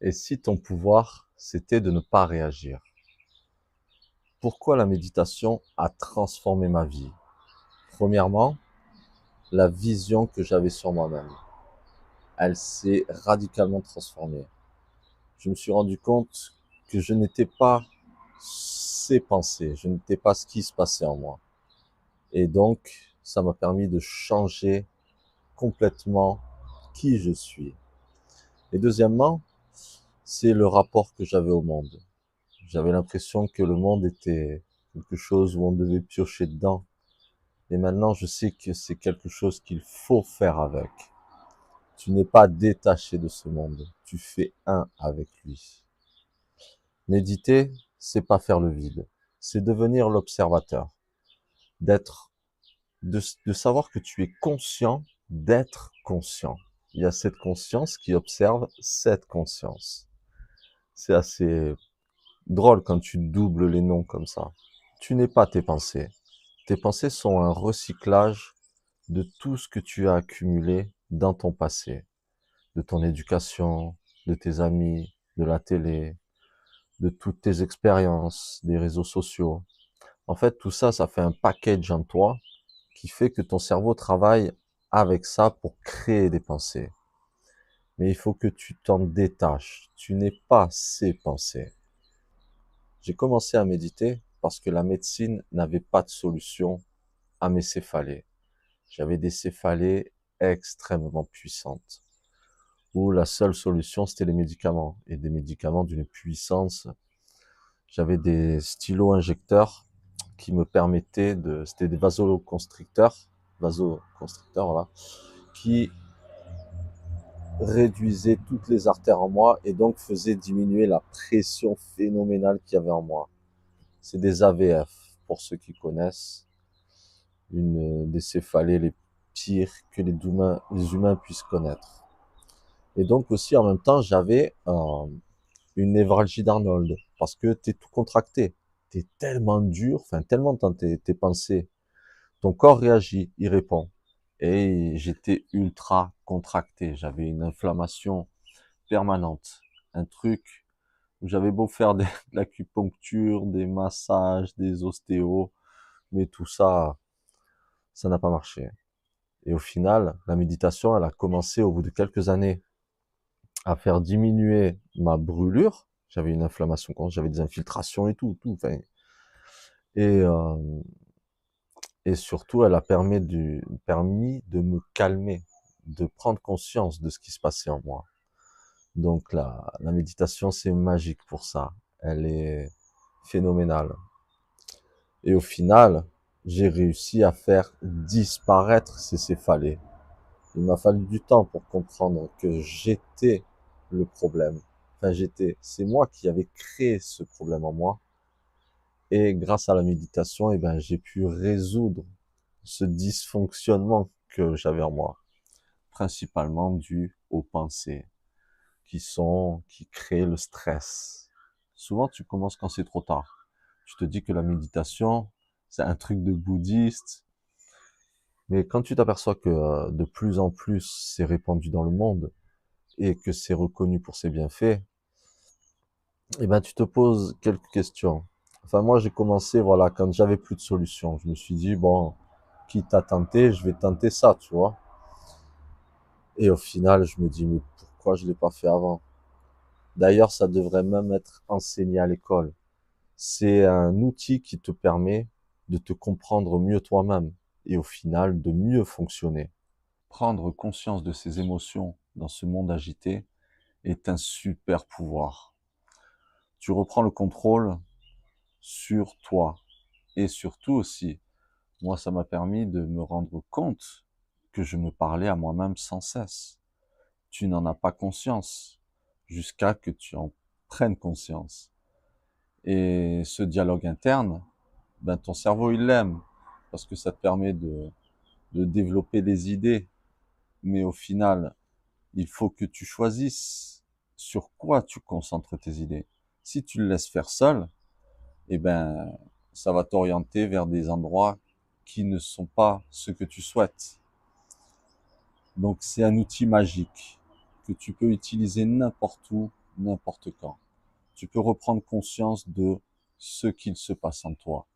Et si ton pouvoir, c'était de ne pas réagir? Pourquoi la méditation a transformé ma vie? Premièrement, la vision que j'avais sur moi-même. Elle s'est radicalement transformée. Je me suis rendu compte que je n'étais pas ces pensées, je n'étais pas ce qui se passait en moi. Et donc, ça m'a permis de changer complètement qui je suis. Et deuxièmement, c'est le rapport que j'avais au monde. J'avais l'impression que le monde était quelque chose où on devait piocher dedans. Et maintenant, je sais que c'est quelque chose qu'il faut faire avec. Tu n'es pas détaché de ce monde. Tu fais un avec lui. Méditer, c'est pas faire le vide. C'est devenir l'observateur. D'être, de savoir que tu es conscient d'être conscient. Il y a cette conscience qui observe cette conscience. C'est assez drôle quand tu doubles les noms comme ça. Tu n'es pas tes pensées. Tes pensées sont un recyclage de tout ce que tu as accumulé dans ton passé, de ton éducation, de tes amis, de la télé, de toutes tes expériences, des réseaux sociaux. En fait, tout ça, ça fait un package en toi qui fait que ton cerveau travaille avec ça pour créer des pensées. Mais il faut que tu t'en détaches. Tu n'es pas ces pensées. J'ai commencé à méditer parce que la médecine n'avait pas de solution à mes céphalées. J'avais des céphalées extrêmement puissantes, où la seule solution, c'était les médicaments, et des médicaments d'une puissance. J'avais des stylos injecteurs qui me permettaient de... C'était des vasoconstricteurs, voilà, qui réduisaient toutes les artères en moi et donc faisaient diminuer la pression phénoménale qu'il y avait en moi. C'est des AVF, pour ceux qui connaissent, une des céphalées les pires que les humains puissent connaître. Et donc aussi, en même temps, j'avais une névralgie d'Arnold, parce que t'es tout contracté. T'es tellement dur, enfin tellement dans tes pensées. Ton corps réagit, il répond. Et j'étais ultra contracté. J'avais une inflammation permanente. Un truc où j'avais beau faire de l'acupuncture, des massages, des ostéos, mais tout ça, ça n'a pas marché. Et au final, la méditation, elle a commencé au bout de quelques années à faire diminuer ma brûlure. J'avais une inflammation, j'avais des infiltrations et tout. Enfin, et, euh, et surtout, elle a permis de me calmer, de prendre conscience de ce qui se passait en moi. Donc la méditation, c'est magique pour ça. Elle est phénoménale. Et au final, j'ai réussi à faire disparaître ces céphalées. Il m'a fallu du temps pour comprendre que j'étais le problème. Enfin, c'est moi qui avais créé ce problème en moi. Et grâce à la méditation, eh ben, j'ai pu résoudre ce dysfonctionnement que j'avais en moi, principalement dû aux pensées qui créent le stress. Souvent, tu commences quand c'est trop tard. Tu te dis que la méditation, c'est un truc de bouddhiste, mais quand tu t'aperçois que de plus en plus c'est répandu dans le monde et que c'est reconnu pour ses bienfaits, eh ben tu te poses quelques questions. Enfin moi j'ai commencé voilà quand j'avais plus de solution. Je me suis dit bon, quitte à tenter, je vais tenter ça, tu vois. Et au final je me dis mais pourquoi je l'ai pas fait avant? D'ailleurs ça devrait même être enseigné à l'école. C'est un outil qui te permet de te comprendre mieux toi-même et au final de mieux fonctionner. Prendre conscience de ses émotions dans ce monde agité est un super pouvoir. Tu reprends le contrôle sur toi. Et surtout aussi, moi, ça m'a permis de me rendre compte que je me parlais à moi-même sans cesse. Tu n'en as pas conscience jusqu'à que tu en prennes conscience. Et ce dialogue interne, ben, ton cerveau, il l'aime parce que ça te permet de développer des idées. Mais au final, il faut que tu choisisses sur quoi tu concentres tes idées. Si tu le laisses faire seul, eh ben, ça va t'orienter vers des endroits qui ne sont pas ce que tu souhaites. Donc c'est un outil magique que tu peux utiliser n'importe où, n'importe quand. Tu peux reprendre conscience de ce qu'il se passe en toi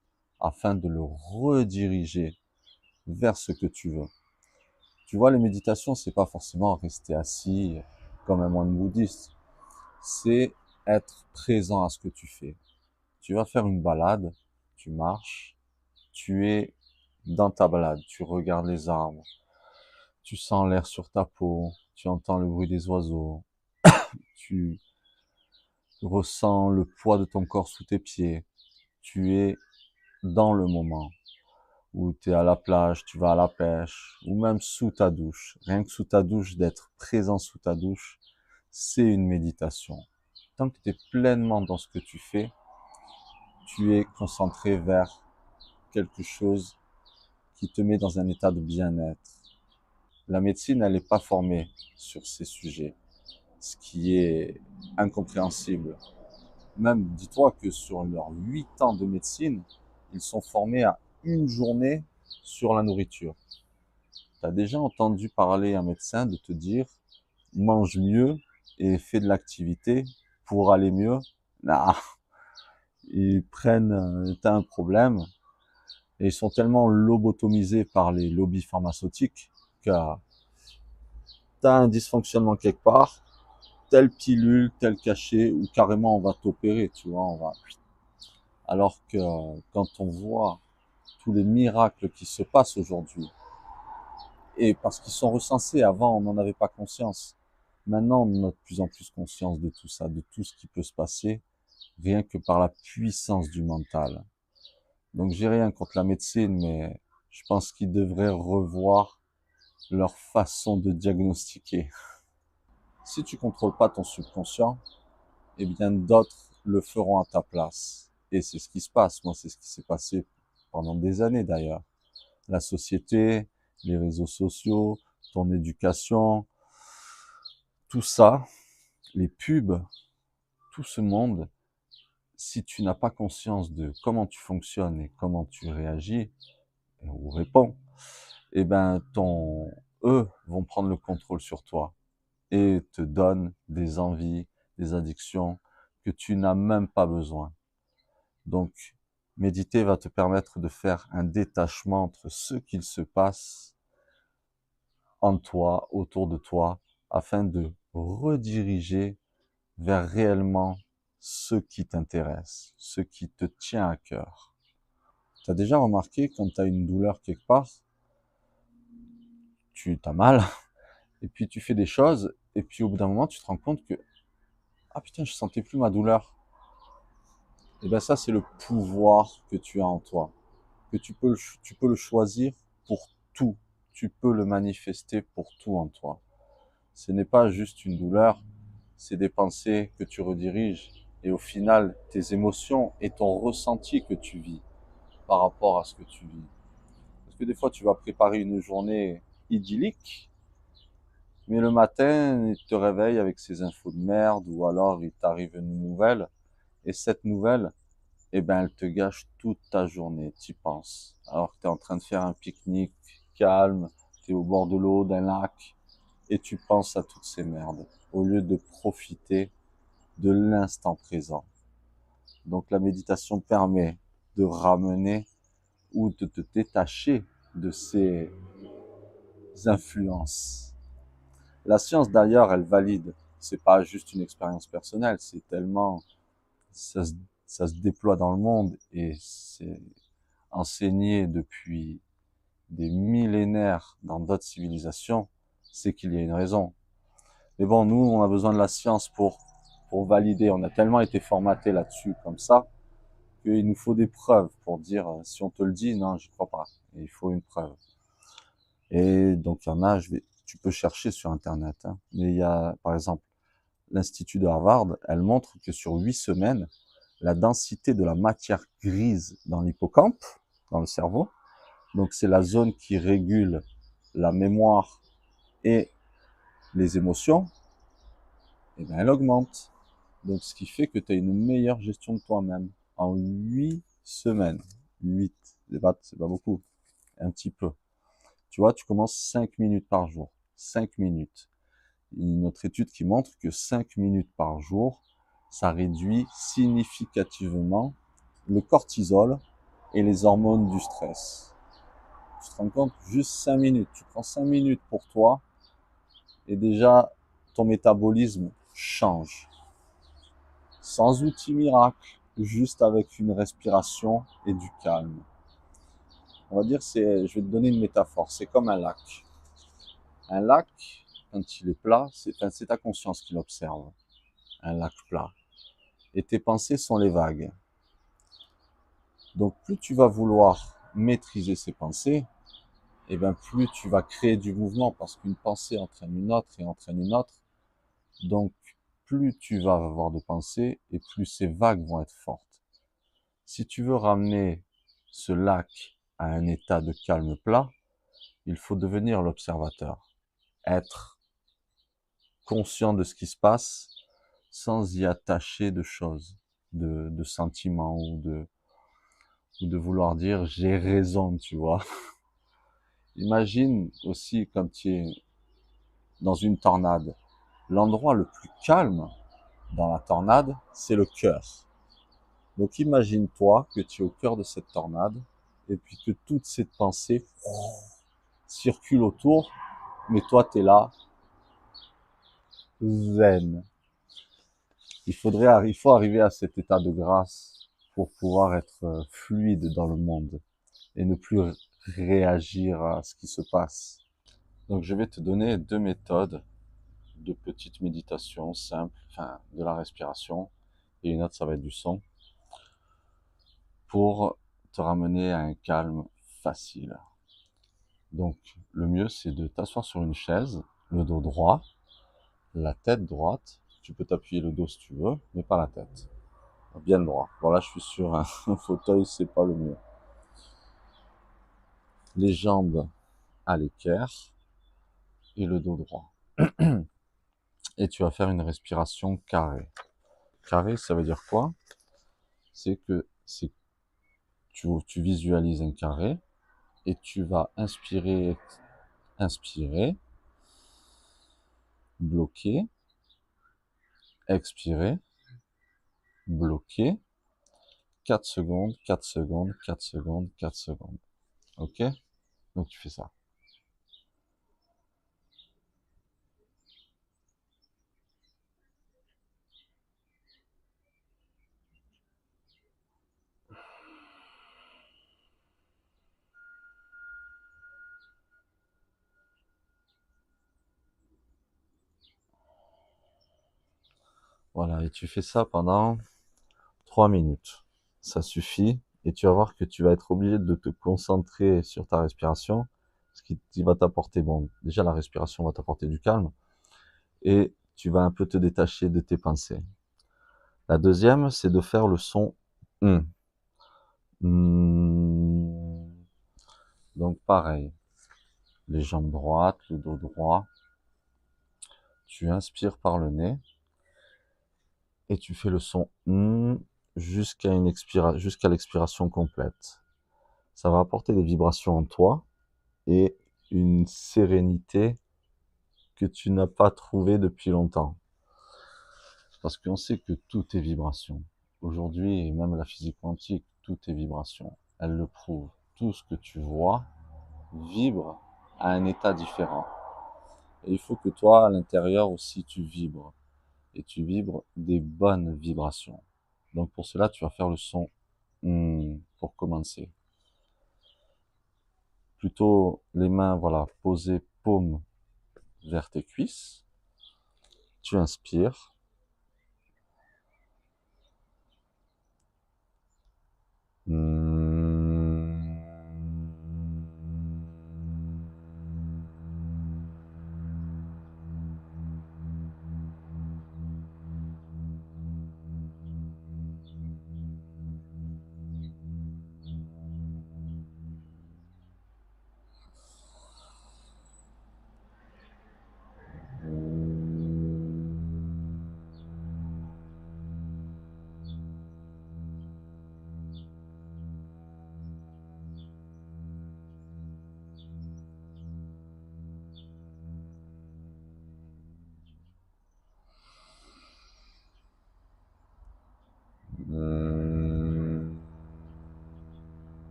afin de le rediriger vers ce que tu veux. Tu vois, les méditations, c'est pas forcément rester assis comme un moine bouddhiste. C'est être présent à ce que tu fais. Tu vas faire une balade, tu marches, tu es dans ta balade, tu regardes les arbres, tu sens l'air sur ta peau, tu entends le bruit des oiseaux, tu ressens le poids de ton corps sous tes pieds, tu es dans le moment, où tu es à la plage, tu vas à la pêche, ou même sous ta douche. Rien que sous ta douche, d'être présent sous ta douche, c'est une méditation. Tant que tu es pleinement dans ce que tu fais, tu es concentré vers quelque chose qui te met dans un état de bien-être. La médecine, elle n'est pas formée sur ces sujets, ce qui est incompréhensible. Même, dis-toi que sur leurs 8 ans de médecine, ils sont formés à une journée sur la nourriture. Tu as déjà entendu parler un médecin de te dire mange mieux et fais de l'activité pour aller mieux? Non, ils prennent, t'as un problème et ils sont tellement lobotomisés par les lobbies pharmaceutiques que t'as un dysfonctionnement quelque part, telle pilule, tel cachet, ou carrément on va t'opérer, tu vois, on va. Alors que quand on voit tous les miracles qui se passent aujourd'hui, et parce qu'ils sont recensés, avant on n'en avait pas conscience. Maintenant on a de plus en plus conscience de tout ça, de tout ce qui peut se passer, rien que par la puissance du mental. Donc j'ai rien contre la médecine, mais je pense qu'ils devraient revoir leur façon de diagnostiquer. Si tu contrôles pas ton subconscient, eh bien d'autres le feront à ta place. Et c'est ce qui se passe. Moi, c'est ce qui s'est passé pendant des années d'ailleurs. La société, les réseaux sociaux, ton éducation, tout ça, les pubs, tout ce monde, si tu n'as pas conscience de comment tu fonctionnes et comment tu réagis ou réponds, eh ben eux vont prendre le contrôle sur toi et te donnent des envies, des addictions que tu n'as même pas besoin. Donc, méditer va te permettre de faire un détachement entre ce qu'il se passe en toi, autour de toi, afin de rediriger vers réellement ce qui t'intéresse, ce qui te tient à cœur. Tu as déjà remarqué quand tu as une douleur quelque part, tu as mal, et puis tu fais des choses, et puis au bout d'un moment, tu te rends compte que ah putain, je sentais plus ma douleur. Et bien ça, c'est le pouvoir que tu as en toi, que tu peux le choisir pour tout, tu peux le manifester pour tout en toi. Ce n'est pas juste une douleur, c'est des pensées que tu rediriges, et au final, tes émotions et ton ressenti que tu vis par rapport à ce que tu vis. Parce que des fois, tu vas préparer une journée idyllique, mais le matin, il te réveille avec ces infos de merde, ou alors il t'arrive une nouvelle, et cette nouvelle, eh ben, elle te gâche toute ta journée, t'y penses. Alors que tu es en train de faire un pique-nique calme, tu es au bord de l'eau, d'un lac, et tu penses à toutes ces merdes, au lieu de profiter de l'instant présent. Donc la méditation permet de ramener ou de te détacher de ces influences. La science d'ailleurs, elle valide. C'est pas juste une expérience personnelle, c'est tellement ça se, ça se déploie dans le monde et c'est enseigné depuis des millénaires dans d'autres civilisations, c'est qu'il y a une raison. Mais bon, nous, on a besoin de la science pour valider. On a tellement été formaté là-dessus comme ça qu'il nous faut des preuves pour dire si on te le dit, non, j'y crois pas. Et il faut une preuve. Et donc il y en a, tu peux chercher sur Internet. Hein. Mais il y a, par exemple, l'Institut de Harvard, elle montre que sur 8 semaines, la densité de la matière grise dans l'hippocampe, dans le cerveau, donc c'est la zone qui régule la mémoire et les émotions, et bien elle augmente. Donc ce qui fait que tu as une meilleure gestion de toi-même en 8 semaines. 8, c'est pas beaucoup, un petit peu. Tu vois, tu commences 5 minutes par jour. 5 minutes. une autre étude qui montre que 5 minutes par jour, ça réduit significativement le cortisol et les hormones du stress. Tu te rends compte, juste 5 minutes. Tu prends 5 minutes pour toi et déjà ton métabolisme change. Sans outil miracle, juste avec une respiration et du calme. On va dire, je vais te donner une métaphore, c'est comme un lac. Un lac, quand il est plat, c'est ta conscience qui l'observe. Un lac plat. Et tes pensées sont les vagues. Donc plus tu vas vouloir maîtriser ces pensées, et bien plus tu vas créer du mouvement parce qu'une pensée entraîne une autre et entraîne une autre. Donc plus tu vas avoir de pensées et plus ces vagues vont être fortes. Si tu veux ramener ce lac à un état de calme plat, il faut devenir l'observateur, être conscient de ce qui se passe sans y attacher de choses, de sentiments ou de vouloir dire j'ai raison, tu vois. Imagine aussi quand tu es dans une tornade. L'endroit le plus calme dans la tornade, c'est le cœur. Donc imagine-toi que tu es au cœur de cette tornade et puis que toutes ces pensées circulent autour, mais toi tu es là, zen. Il faut arriver à cet état de grâce pour pouvoir être fluide dans le monde et ne plus réagir à ce qui se passe. Donc je vais te donner 2 méthodes de petites méditations simples, enfin de la respiration, et une autre ça va être du son, pour te ramener à un calme facile. Donc le mieux c'est de t'asseoir sur une chaise, le dos droit, la tête droite, tu peux t'appuyer le dos si tu veux, mais pas la tête. Bien droit. Voilà, je suis sur un fauteuil, c'est pas le mieux. Les jambes à l'équerre et le dos droit. Et tu vas faire une respiration carrée. Carré, ça veut dire quoi? C'est que tu visualises un carré et tu vas inspirer, bloquer, expirer, bloquer, 4 secondes, 4 secondes, 4 secondes, 4 secondes. Ok? Donc tu fais ça. Voilà, et tu fais ça pendant 3 minutes. Ça suffit. Et tu vas voir que tu vas être obligé de te concentrer sur ta respiration, ce qui va t'apporter, bon, déjà la respiration va t'apporter du calme, et tu vas un peu te détacher de tes pensées. La deuxième, c'est de faire le son mm. Donc pareil, les jambes droites, le dos droit, tu inspires par le nez, et tu fais le son jusqu'à l'expiration complète. Ça va apporter des vibrations en toi et une sérénité que tu n'as pas trouvée depuis longtemps. Parce qu'on sait que tout est vibration. Aujourd'hui, et même la physique quantique, tout est vibration. Elle le prouve. Tout ce que tu vois vibre à un état différent. Et il faut que toi, à l'intérieur aussi, tu vibres. Et tu vibres des bonnes vibrations. Donc pour cela, tu vas faire le son pour commencer. Plutôt les mains, voilà, posées paume vers tes cuisses. Tu inspires.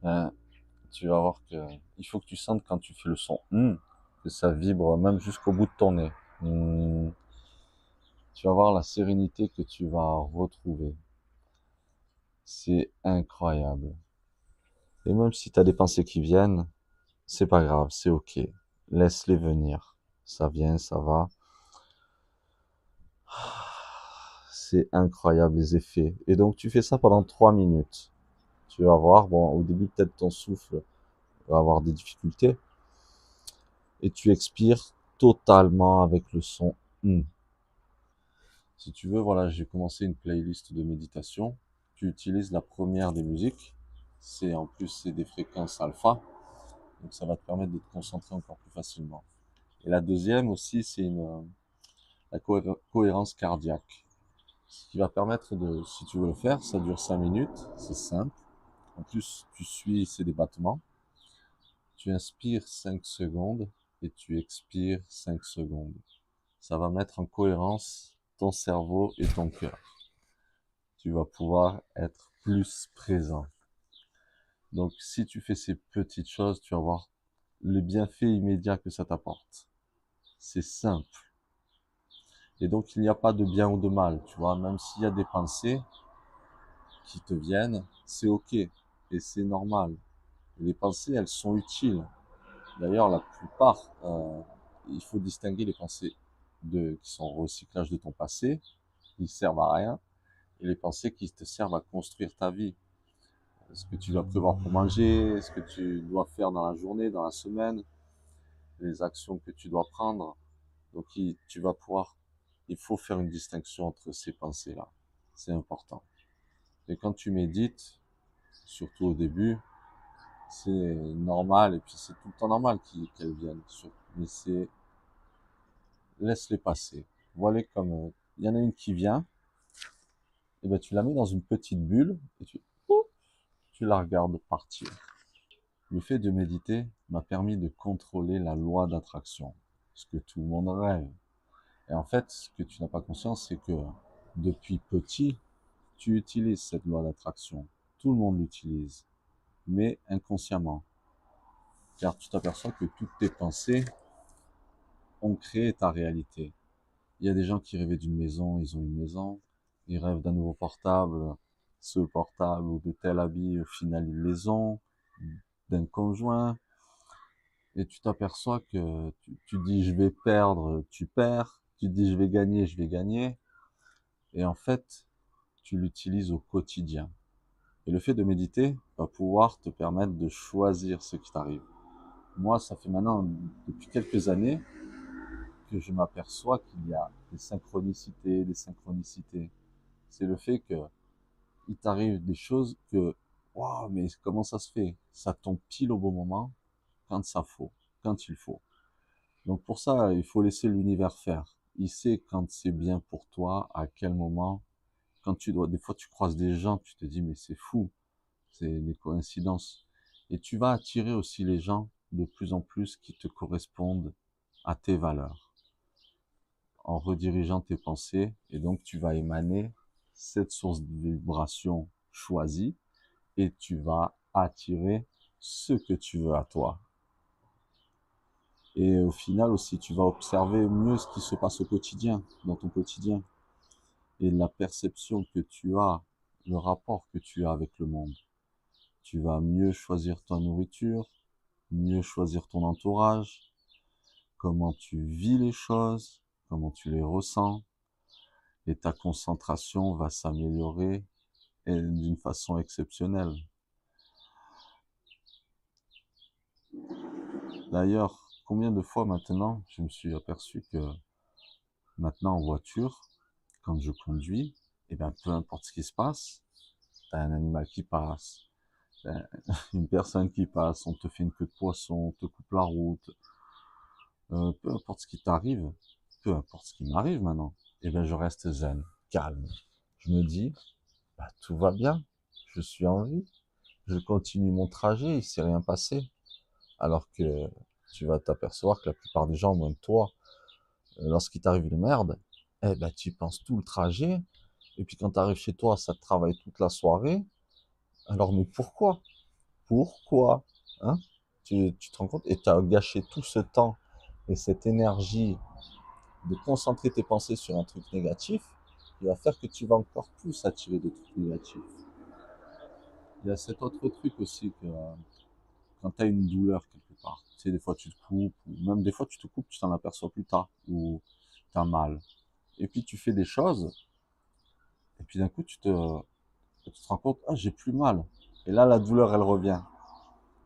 hein, tu vas voir que il faut que tu sentes quand tu fais le son que ça vibre même jusqu'au bout de ton nez. Tu vas voir la sérénité que tu vas retrouver. C'est incroyable. Et même si tu as des pensées qui viennent, c'est pas grave, c'est ok. Laisse-les venir. Ça vient, ça va. C'est incroyable les effets. Et donc tu fais ça pendant 3 minutes. Tu vas voir, bon, au début peut-être ton souffle va avoir des difficultés. Et tu expires totalement avec le son. Si tu veux, voilà, j'ai commencé une playlist de méditation. Tu utilises la première des musiques. En plus, c'est des fréquences alpha. Donc ça va te permettre de te concentrer encore plus facilement. Et la deuxième aussi, c'est la cohérence cardiaque. Ce qui va permettre de, si tu veux le faire, ça dure 5 minutes, c'est simple. En plus, tu suis ces débattements. Tu inspires 5 secondes et tu expires 5 secondes. Ça va mettre en cohérence ton cerveau et ton cœur. Tu vas pouvoir être plus présent. Donc, si tu fais ces petites choses, tu vas voir les bienfaits immédiats que ça t'apporte. C'est simple. Et donc, il n'y a pas de bien ou de mal, tu vois. Même s'il y a des pensées qui te viennent, c'est ok. Et c'est normal. Et les pensées, elles sont utiles. D'ailleurs, la plupart, il faut distinguer les pensées qui sont recyclage de ton passé, qui servent à rien, et les pensées qui te servent à construire ta vie. Ce que tu dois prévoir pour manger, ce que tu dois faire dans la journée, dans la semaine, les actions que tu dois prendre. Donc, tu vas pouvoir, il faut faire une distinction entre ces pensées-là. C'est important. Et quand tu médites, surtout au début, c'est normal, et puis c'est tout le temps normal qu'elles viennent. Mais laisse-les passer. Voilà comme, il y en a une qui vient, et ben tu la mets dans une petite bulle, et tu la regardes partir. Le fait de méditer m'a permis de contrôler la loi d'attraction, ce que tout le monde rêve. Et en fait, ce que tu n'as pas conscience, c'est que depuis petit, tu utilises cette loi d'attraction. Tout le monde l'utilise, mais inconsciemment. Car tu t'aperçois que toutes tes pensées ont créé ta réalité. Il y a des gens qui rêvaient d'une maison, ils ont une maison. Ils rêvent d'un nouveau portable, ce portable ou de tel habit, au final ils les ont. D'un conjoint. Et tu t'aperçois que tu dis je vais perdre, tu perds. Tu dis je vais gagner. Et en fait, tu l'utilises au quotidien. Et le fait de méditer va pouvoir te permettre de choisir ce qui t'arrive. Moi, ça fait maintenant, depuis quelques années, que je m'aperçois qu'il y a des synchronicités, des synchronicités. C'est le fait que il t'arrive des choses que, waouh, mais comment ça se fait? Ça tombe pile au bon moment, quand ça faut, quand il faut. Donc pour ça, il faut laisser l'univers faire. Il sait quand c'est bien pour toi, à quel moment, quand tu dois. Des fois, tu croises des gens, tu te dis, mais c'est fou, c'est des coïncidences. Et tu vas attirer aussi les gens de plus en plus qui te correspondent à tes valeurs, en redirigeant tes pensées, et donc tu vas émaner cette source de vibration choisie, et tu vas attirer ce que tu veux à toi. Et au final aussi, tu vas observer mieux ce qui se passe au quotidien, dans ton quotidien, et la perception que tu as, le rapport que tu as avec le monde. Tu vas mieux choisir ta nourriture, mieux choisir ton entourage, comment tu vis les choses, comment tu les ressens, et ta concentration va s'améliorer d'une façon exceptionnelle. D'ailleurs, combien de fois maintenant, je me suis aperçu que maintenant en voiture, quand je conduis, et bien peu importe ce qui se passe, t'as un animal qui passe, une personne qui passe, on te fait une queue de poisson, on te coupe la route, peu importe ce qui t'arrive, peu importe ce qui m'arrive maintenant, et bien je reste zen, calme. Je me dis, bah, tout va bien, je suis en vie, je continue mon trajet, il s'est rien passé. Alors que tu vas t'apercevoir que la plupart des gens, moins que toi, lorsqu'il t'arrive une merde, eh ben, tu penses tout le trajet, et puis quand tu arrives chez toi, ça te travaille toute la soirée. Alors, mais pourquoi? Pourquoi? Hein? Tu te rends compte? Et tu as gâché tout ce temps et cette énergie de concentrer tes pensées sur un truc négatif qui va faire que tu vas encore plus attirer des trucs négatifs. Il y a cet autre truc aussi que quand tu as une douleur quelque part, tu sais, des fois tu te coupes, ou même des fois tu te coupes, tu t'en aperçois plus tard, ou tu as mal. Et puis tu fais des choses, et puis d'un coup tu te rends compte, ah j'ai plus mal. Et là la douleur elle revient.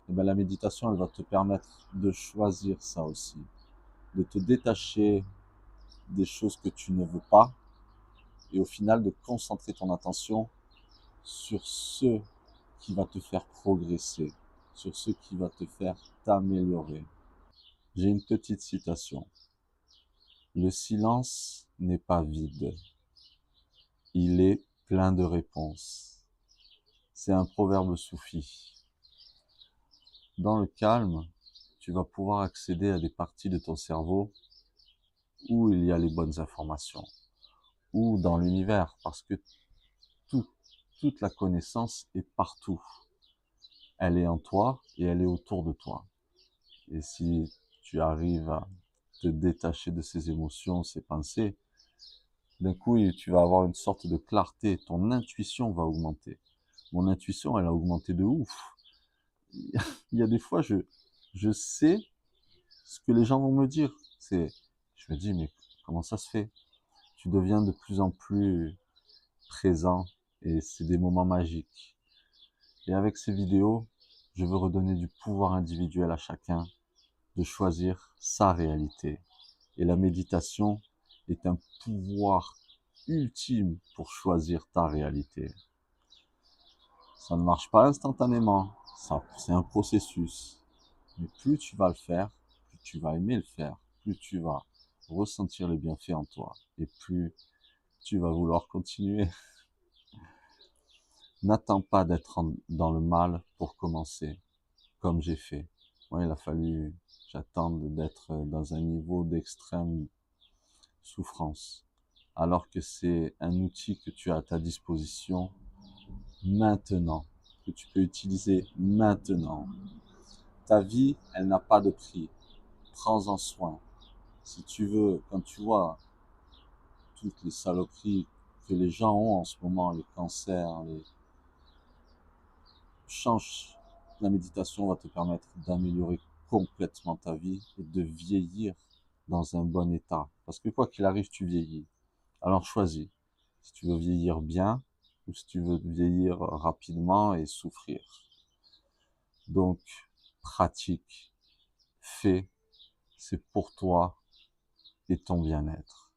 Et bien la méditation elle va te permettre de choisir ça aussi, de te détacher des choses que tu ne veux pas, et au final de concentrer ton attention sur ce qui va te faire progresser, sur ce qui va te faire t'améliorer. J'ai une petite citation. Le silence n'est pas vide, il est plein de réponses. C'est un proverbe soufi. Dans le calme, tu vas pouvoir accéder à des parties de ton cerveau où il y a les bonnes informations, ou dans l'univers, parce que tout, toute la connaissance est partout. Elle est en toi et elle est autour de toi. Et si tu arrives à te détacher de ces émotions, ces pensées, d'un coup, tu vas avoir une sorte de clarté, ton intuition va augmenter. Mon intuition, elle a augmenté de ouf. Il y a des fois, je sais ce que les gens vont me dire. Je me dis, mais comment ça se fait? Tu deviens de plus en plus présent et c'est des moments magiques. Et avec ces vidéos, je veux redonner du pouvoir individuel à chacun de choisir sa réalité. Et la méditation est un pouvoir ultime pour choisir ta réalité. Ça ne marche pas instantanément, c'est un processus. Mais plus tu vas le faire, plus tu vas aimer le faire, plus tu vas ressentir les bienfaits en toi, et plus tu vas vouloir continuer. N'attends pas d'être dans le mal pour commencer, comme j'ai fait. Moi, il a fallu j'attende d'être dans un niveau d'extrême souffrance, alors que c'est un outil que tu as à ta disposition maintenant, que tu peux utiliser maintenant. Ta vie, elle n'a pas de prix. Prends-en soin. Si tu veux, quand tu vois toutes les saloperies que les gens ont en ce moment, les cancers, change. La méditation va te permettre d'améliorer complètement ta vie et de vieillir dans un bon état. Parce que quoi qu'il arrive, tu vieillis. Alors choisis. Si tu veux vieillir bien ou si tu veux vieillir rapidement et souffrir. Donc, pratique, fais, c'est pour toi et ton bien-être.